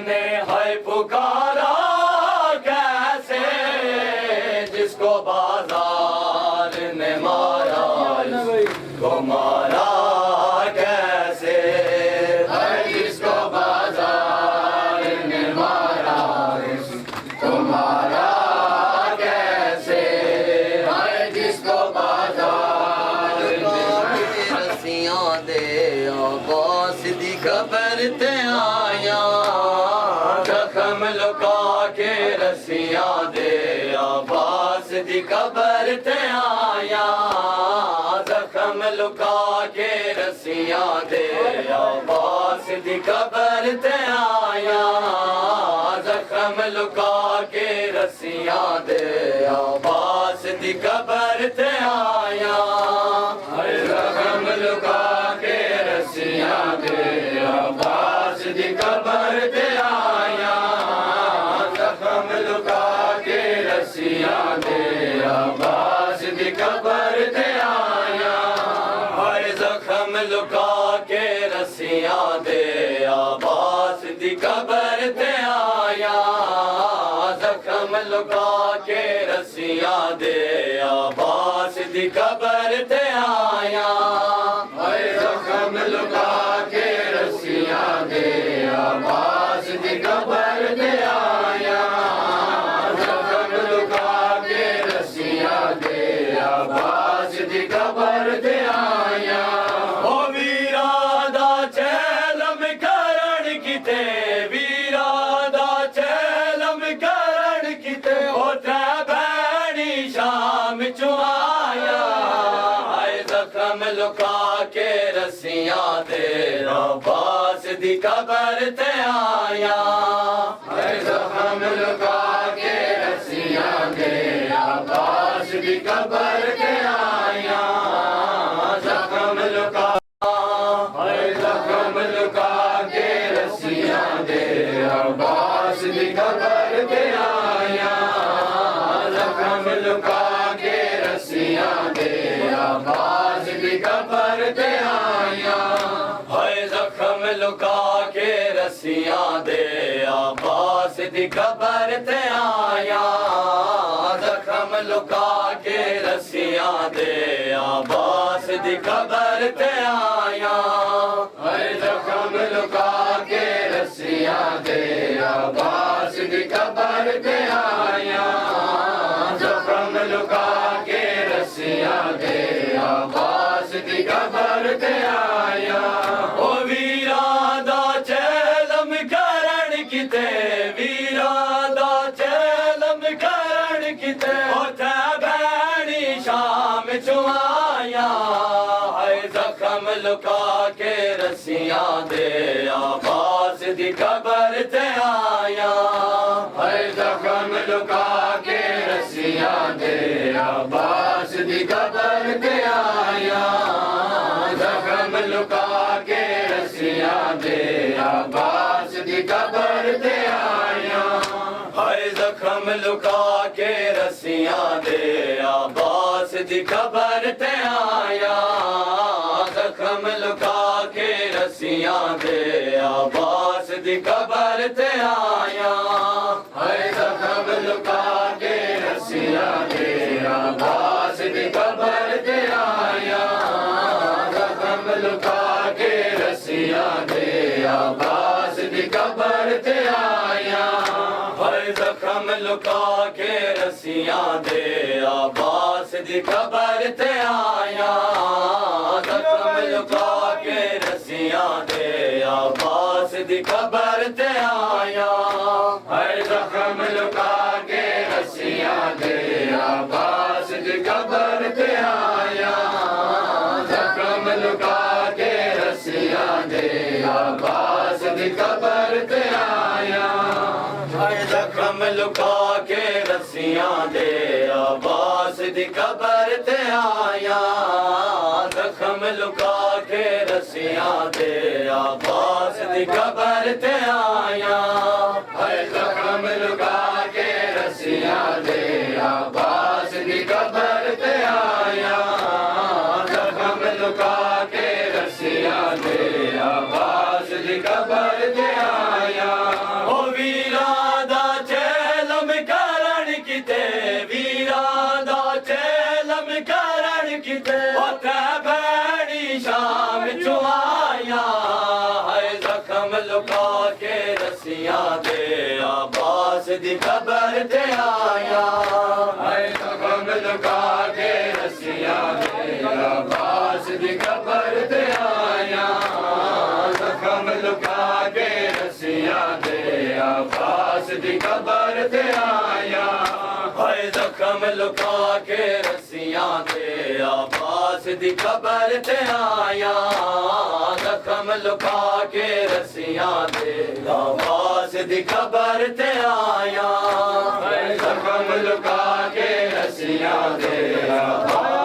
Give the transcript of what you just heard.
ने है पुकारा कैसे, जिसको बाजार ने मारा इसको मारा कैसे, जिसको बाजार ने मारा इसको मारा कैसे, जिसको बाजार ने रस्सियां दे अब्बास दी खबर ते आया, जख्म लुका के रस्सियां दे अब्बास दी खबर ते आया, जख्म लुका के रस्सियां दे अब्बास दी खबर ते आया, जख्म लुका के रस्सियां दे अब्बास दी खबर ते आया, जख्म लुका के रस्सियां दे अब्बास दी कब्र ते आया, जख्म लुका के रस्सियां दे अब्बास दी कब्र ते आया, हाय जख्म लुका के रस्सियां दे अब्बास दी खबर ते आया, जख्म लुका के रस्सियां दे अब्बास दी खबर ते आया, जख्म लुका के रस्सियां दे अब्बास दी कब्र ते आया, जख्म लुका के रस्सियां दे अब्बास दी कब्र ते आया, ओ वीरा दा चैलम करण किते, वीरा दा चैलम करण किते, ओ त्रै भैणी शाम चो आया, हाय जख्म लुका के रस्सियां दे अब्बास दी खबर ते आया, जख्म लुका के रस्सियां दे अब्बास दी कब्र ते आया, जख्म लुका जख्म लुका के रस्सियां दे अब्बास दी कब्र ते आया, जख्म लुका के रस्सियां दे अब्बास दी कब्र ते आया, हाय जख्म लुका के रस्सियां दे अब्बास दी खबर ते आया, जख्म लुका के रस्सियां दे अब्बास दी खबर ते आया, जख्म लुका के रस्सियां दे अब्बास दी कब्र ते आया, जख्म लुका के रस्सियां दे अब्बास दी कब्र ते आया, ओ वीरा दा चैलम करण किते, वीरा दा चैलम करण किते, ओ त्रै भैणी शाम चो आया, हाय जख्म लुका के रस्सियां दे अब्बास दी खबर ते आया, जख्म लुका के रस्सियां दे अब्बास दी कब्र ते आया, जख्म लुका के रस्सियां दे अब्बास दी कब्र ते आया, हाय जख्म लुका के रस्सियां दे अब्बास दी खबर ते आया, जख्म लुका के रस्सियां दे अब्बास दी खबर ते आया, जख्म लुका के रस्सियां दे अब्बास दी कब्र ते आया, जख्म लुका के रस्सियां दे अब्बास दी कब्र ते आया, हाय जख्म लुका के रस्सियां दे अब्बास दी खबर ते आया, जख्म लुका के रस्सियां दे अब्बास दी खबर ते आया, जख्म लुका के रस्सियां दे अब्बास दी कब्र ते आया, जख्म लुका के रस्सियां दे अब्बास दी कब्र ते आया, जख्म लुका के रस्सियां दे अब्बास दी खबर ते आया, जख्म लुका के रस्सियां दे अब्बास दी खबर ते आया, जख्म लुका के रस्सियां दे अब्बास दी कब्र ते आया, जख्म लुका के रस्सियां दे अब्बास दी कब्र ते आया, रस्सियां दे अब्बास दी कबर ते आया हाय जख्म लुका के रस्सियां दे अब्बास दी कबर ते आया जख्म लुका के रस्सियां दे अब्बास दी कबर ते आया हाय जख्म लुका के रस्सियां दे अब्बास दी कबर ते आया जख्म लुका के रस्सियां दे अब्बास दी कबर ते आया जख्म लुका के रस्सियां दे अब्बास